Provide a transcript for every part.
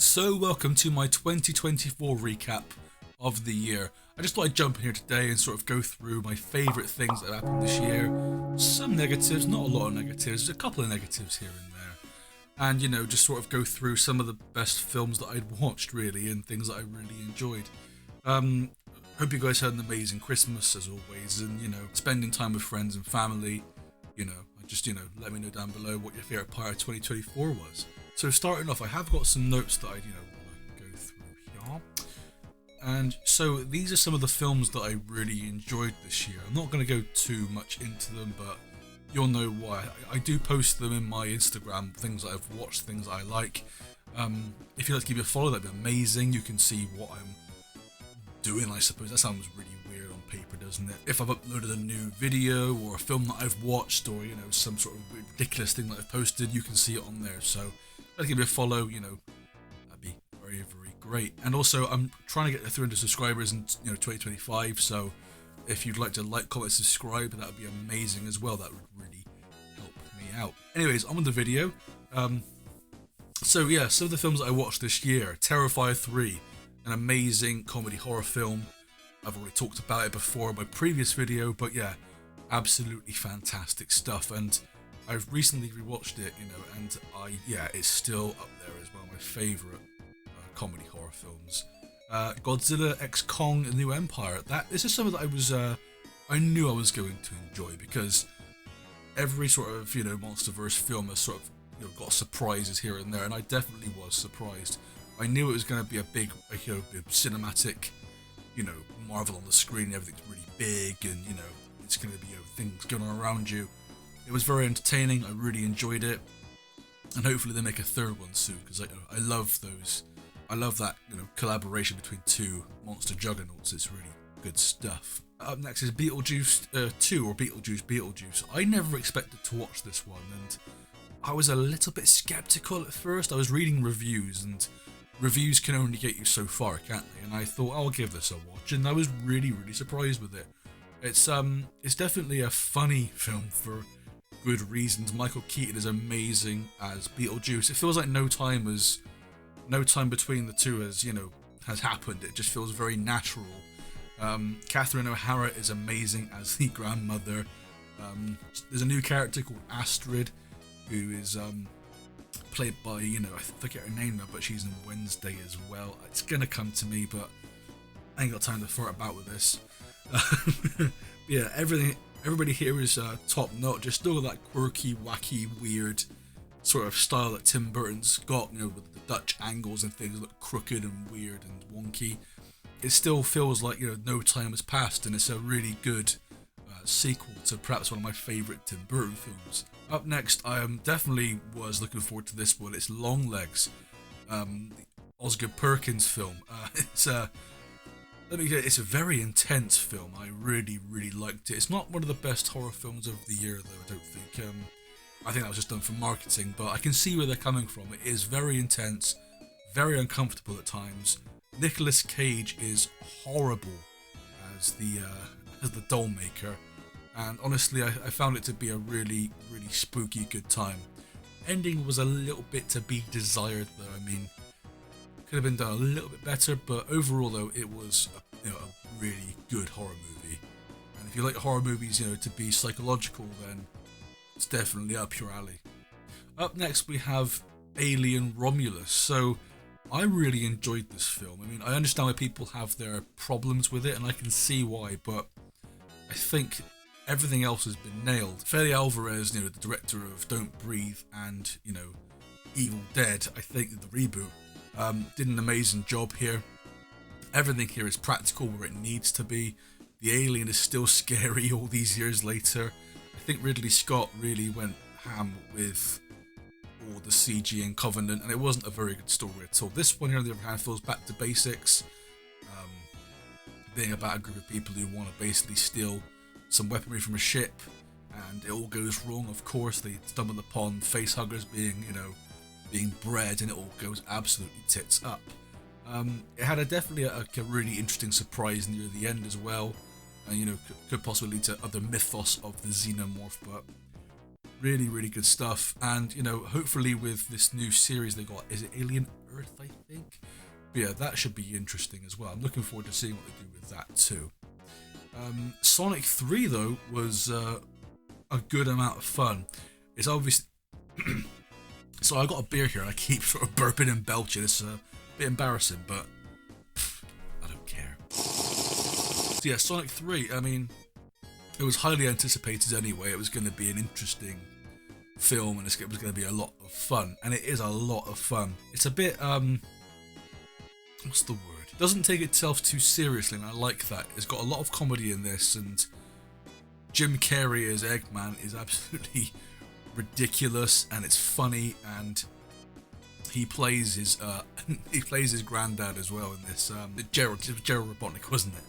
So welcome to my 2024 recap of the year. I just thought I'd jump in here today and sort of go through my favourite things that have happened this year. Some negatives, not a lot of negatives, a couple of negatives here and there. And, just sort of go through some of the best films that I'd watched, really, and things that I really enjoyed. Hope you guys had an amazing Christmas, as always, and, spending time with friends and family. Let me know down below what your favourite part of 2024 was. So starting off, I have got some notes that I, want to go through here. And so these are some of the films that I really enjoyed this year. I'm not going to go too much into them, but you'll know why. I do post them in my Instagram, things that I've watched, things that I like. If you'd like to give me a follow, that'd be amazing. You can see what I'm doing, I suppose. That sounds really weird on paper, doesn't it? If I've uploaded a new video or a film that I've watched, or some sort of ridiculous thing that I've posted, you can see it on there. So let's give me a follow, that'd be very, very great. And also, I'm trying to get to 300 subscribers in 2025, so if you'd like to like, comment, subscribe, that would be amazing as well. That would really help me out. Anyways, on with the video. Some of the films that I watched this year. Terrifier 3, an amazing comedy horror film. I've already talked about it before in my previous video, but yeah, absolutely fantastic stuff. And I've recently rewatched it, and it's still up there as one of my favourite comedy horror films. Godzilla x Kong: The New Empire. This is something that I knew I was going to enjoy, because every sort of MonsterVerse film has sort of got surprises here and there, and I definitely was surprised. I knew it was going to be a big, big cinematic, Marvel on the screen. Everything's really big, and it's going to be things going on around you. It was very entertaining. I really enjoyed it, and hopefully they make a third one soon, because I love those. I love that collaboration between two monster juggernauts. It's really good stuff. Up next is Beetlejuice 2, or Beetlejuice. I never expected to watch this one, and I was a little bit skeptical at first. I was reading reviews, and reviews can only get you so far, can't they? And I thought, I'll give this a watch, and I was really, really surprised with it. It's definitely a funny film for good reasons. Michael Keaton is amazing as Beetlejuice. It feels like no time between the two has happened. It just feels very natural. Catherine O'Hara is amazing as the grandmother. There's a new character called Astrid, who is played by I forget her name now, but she's in Wednesday as well. It's gonna come to me, but I ain't got time to throw it about with this. Yeah, everybody here is top notch. Just still that quirky, wacky, weird sort of style that Tim Burton's got, with the Dutch angles and things look crooked and weird and wonky. It still feels like no time has passed, and it's a really good sequel to perhaps one of my favourite Tim Burton films. Up next, I definitely was looking forward to this one. It's Longlegs, the Oscar Perkins film. It's a very intense film. I really, really liked it. It's not one of the best horror films of the year, though, I don't think. I think that was just done for marketing, but I can see where they're coming from. It is very intense, very uncomfortable at times. Nicolas Cage is horrible as the doll maker, and honestly, I found it to be a really, really spooky good time. Ending was a little bit to be desired, though. I mean, could have been done a little bit better, but overall, though, it was a really good horror movie. And if you like horror movies, to be psychological, then it's definitely up your alley. Up next, we have Alien Romulus. So I really enjoyed this film. I mean, I understand why people have their problems with it, and I can see why, but I think everything else has been nailed. Fede Alvarez, the director of Don't Breathe and, Evil Dead, I think the reboot, did an amazing job here. Everything here is practical where it needs to be. The alien is still scary all these years later. I think Ridley Scott really went ham with all the CG in Covenant, and it wasn't a very good story at all. This one here, on the other hand, feels back to basics, being about a group of people who want to basically steal some weaponry from a ship, and it all goes wrong. Of course, they stumble upon facehuggers being bred, and it all goes absolutely tits up. It had definitely a really interesting surprise near the end as well, and could possibly lead to other mythos of the xenomorph, but Really, really good stuff. And, you know, hopefully with this new series they got, is it Alien Earth, I think? But yeah, that should be interesting as well. I'm looking forward to seeing what they do with that too. Sonic 3, though, was a good amount of fun. It's obviously... So I got a beer here and I keep sort of burping and belching. It's a bit embarrassing, but I don't care. So yeah, Sonic 3, I mean, it was highly anticipated anyway. It was going to be an interesting film and it was going to be a lot of fun. And it is a lot of fun. It's a bit, what's the word? It doesn't take itself too seriously, and I like that. It's got a lot of comedy in this, and Jim Carrey as Eggman is absolutely ridiculous, and it's funny, and he plays his granddad as well in this. Gerald Robotnik, wasn't it?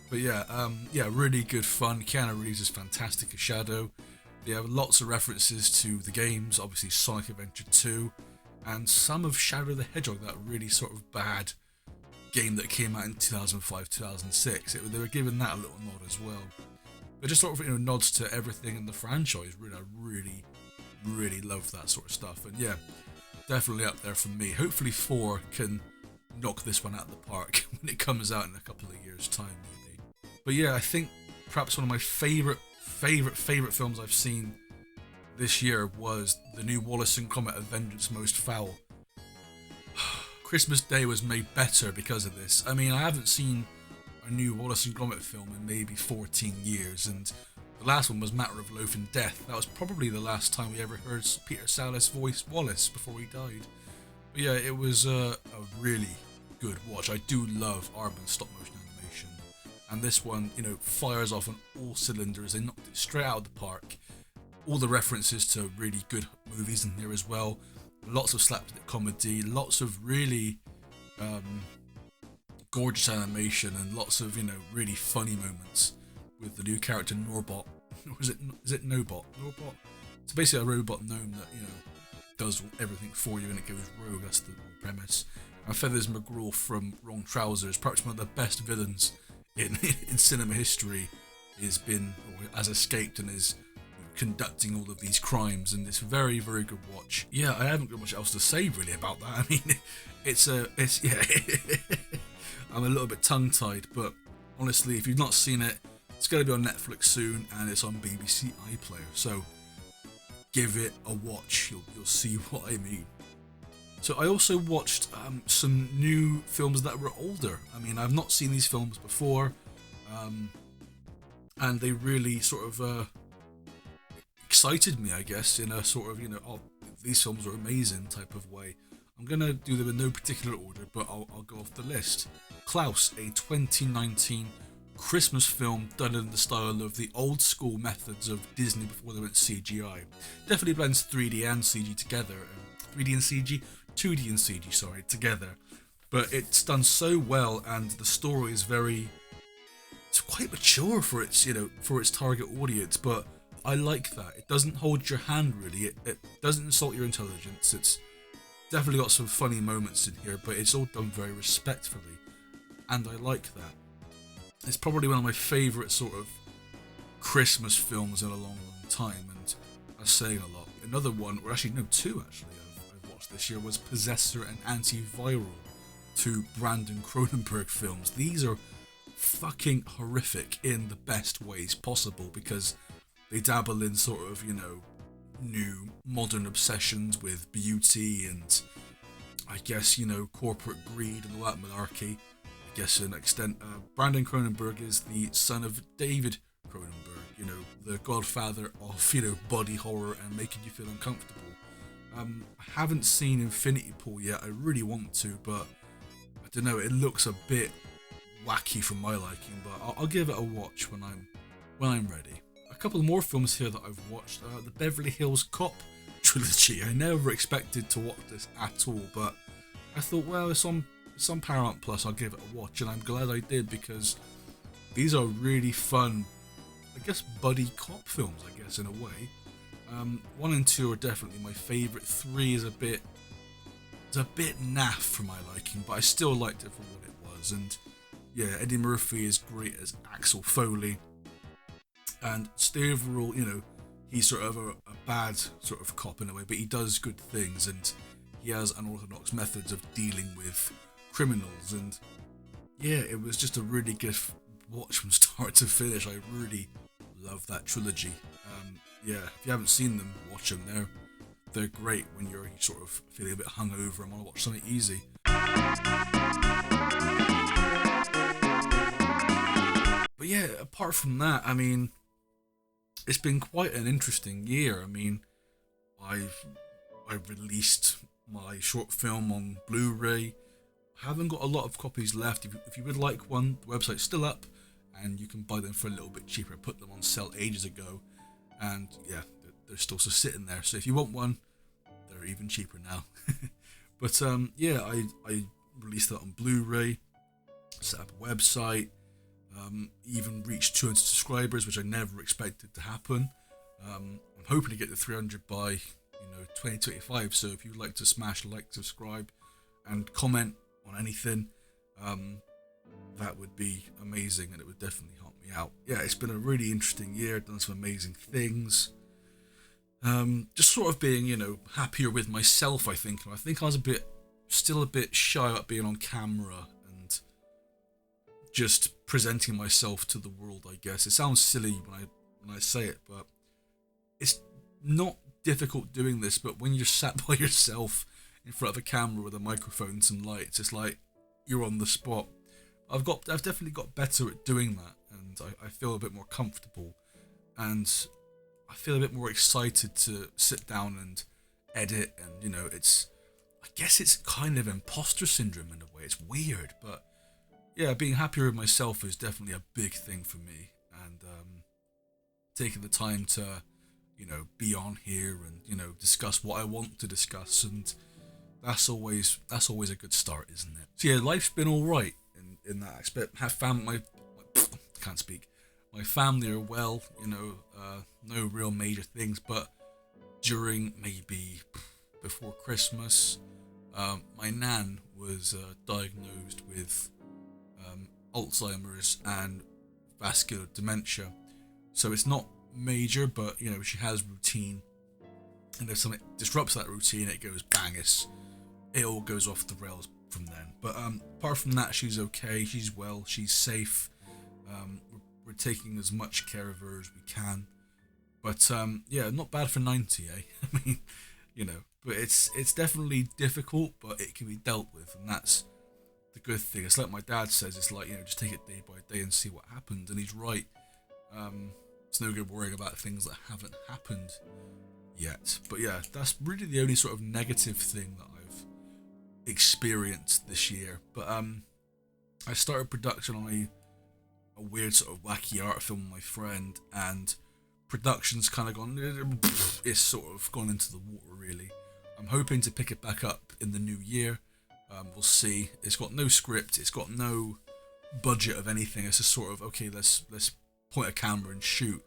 But yeah, really good fun. Keanu Reeves is fantastic as Shadow. They have lots of references to the games, obviously Sonic Adventure 2, and some of Shadow the Hedgehog, that really sort of bad game that came out in 2005, 2006. They were giving that a little nod as well. But just sort of, you know, nods to everything in the franchise. I really love that sort of stuff. And yeah, definitely up there for me. Hopefully 4 can knock this one out of the park when it comes out in a couple of years' time, maybe. But yeah, I think perhaps one of my favorite films I've seen this year was the new Wallace and Gromit: A Vengeance Most Foul. Christmas Day was made better because of this. I mean, I haven't seen a new Wallace and Gromit film in maybe 14 years, and the last one was Matter of Loaf and Death. That was probably the last time we ever heard Peter Sallis voice Wallace before he died. But yeah, it was a really good watch. I do love Aardman stop motion animation, and this one, you know, fires off on all cylinders. They knocked it straight out of the park. All the references to really good movies in here as well. Lots of slapstick comedy, lots of really gorgeous animation, and lots of, you know, really funny moments with the new character Norbot. Or is it Nobot? Norbot? It's basically a robot gnome that, you know, does everything for you and it goes rogue. That's the premise. And Feathers McGraw from Wrong Trousers, perhaps one of the best villains in cinema history, has escaped and is conducting all of these crimes, and it's very, very good watch. Yeah, I haven't got much else to say really about that. I mean, it's yeah. I'm a little bit tongue-tied, but honestly, if you've not seen it, it's going to be on Netflix soon, and it's on BBC iPlayer, so give it a watch. You'll see what I mean. So I also watched some new films that were older. I mean, I've not seen these films before, and they really sort of excited me, I guess, in a sort of, you know, oh, these films are amazing type of way. I'm going to do them in no particular order, but I'll go off the list. Klaus, a 2019 Christmas film done in the style of the old school methods of Disney before they went CGI. Definitely blends 3D and CG together. 3D and CG? 2D and CG, sorry, together. But it's done so well, and the story is it's quite mature for its, you know, for its target audience, but I like that. It doesn't hold your hand really, it doesn't insult your intelligence. It's definitely got some funny moments in here, but it's all done very respectfully, and I like that. It's probably one of my favourite sort of Christmas films in a long, long time, and that's saying a lot. Another one, or actually no, two actually, I've watched this year was Possessor and Antiviral, two Brandon Cronenberg films. These are fucking horrific in the best ways possible, because they dabble in sort of, you know, new modern obsessions with beauty and, I guess, you know, corporate greed and all that malarkey. I guess to an extent, Brandon Cronenberg is the son of David Cronenberg, you know, the godfather of, you know, body horror and making you feel uncomfortable. I haven't seen Infinity Pool yet. I really want to, but I don't know. It looks a bit wacky for my liking, but I'll give it a watch when I'm ready. A couple more films here that I've watched. The Beverly Hills Cop trilogy. I never expected to watch this at all, but I thought, well, it's on Paramount Plus, I'll give it a watch, and I'm glad I did, because these are really fun, I guess, buddy cop films, I guess, in a way. 1 and 2 are definitely my favourite. 3 is a bit naff for my liking, but I still liked it for what it was. And yeah, Eddie Murphy is great as Axel Foley, and the overall, you know, he's sort of a bad sort of cop in a way, but he does good things, and he has unorthodox methods of dealing with criminals. And yeah, it was just a really good watch from start to finish. I really love that trilogy. Yeah, if you haven't seen them, watch them. They're great when you're sort of feeling a bit hungover and want to watch something easy. But yeah, apart from that, I mean, it's been quite an interesting year. I mean, I released my short film on Blu-ray. I haven't got a lot of copies left. If you would like one, the website's still up, and you can buy them for a little bit cheaper. I put them on sale ages ago, and yeah, they're still just sitting there. So if you want one, they're even cheaper now. But yeah, I released that on Blu-ray, set up a website, even reached 200 subscribers, which I never expected to happen. I'm hoping to get to 300 by 2025. So if you'd like to smash like, subscribe, and comment on anything, that would be amazing, and it would definitely help me out. Yeah, it's been a really interesting year. Done some amazing things. Just sort of being, happier with myself. I think I was still a bit shy about being on camera and just presenting myself to the world. I guess it sounds silly when I say it, but it's not difficult doing this. But when you're sat by yourself in front of a camera with a microphone and some lights, it's like you're on the spot. I've definitely got better at doing that, and I feel a bit more comfortable, and I feel a bit more excited to sit down and edit. And I guess it's kind of imposter syndrome in a way. It's weird, but yeah, being happier with myself is definitely a big thing for me, and taking the time to be on here and discuss what I want to discuss, and that's always a good start, isn't it? So yeah, life's been all right in that aspect. Can't speak. My family are well, no real major things, but during maybe before Christmas, my nan was diagnosed with Alzheimer's and vascular dementia. So it's not major, but she has routine, and if something disrupts that routine, it goes bang, it all goes off the rails from then. But apart from that, she's okay, she's well, she's safe. We're taking as much care of her as we can. But yeah, not bad for 90, eh? I mean, but it's definitely difficult, but it can be dealt with, and that's the good thing. It's like my dad says, it's like, just take it day by day and see what happens, and he's right. It's no good worrying about things that haven't happened yet. But yeah, that's really the only sort of negative thing that I've experienced this year. But I started production on a weird sort of wacky art film with my friend, and production's kind of gone, it's sort of gone into the water, really. I'm hoping to pick it back up in the new year. We'll see. It's got no script, it's got no budget of anything. It's just sort of, okay, let's point a camera and shoot.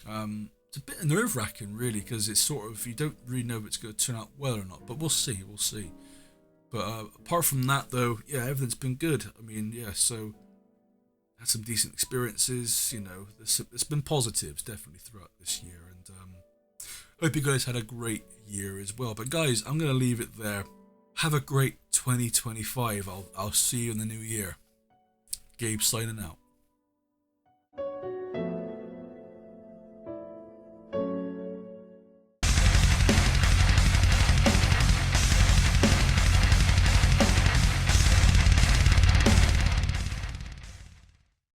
It's a bit nerve-wracking, really, because it's sort of, you don't really know if it's going to turn out well or not, but we'll see. But apart from that, though, yeah, everything's been good. I mean, yeah, so had some decent experiences, it's been positives definitely throughout this year, and hope you guys had a great year as well. But guys, I'm going to leave it there. Have a great 2025. I'll see you in the new year. Gabe signing out.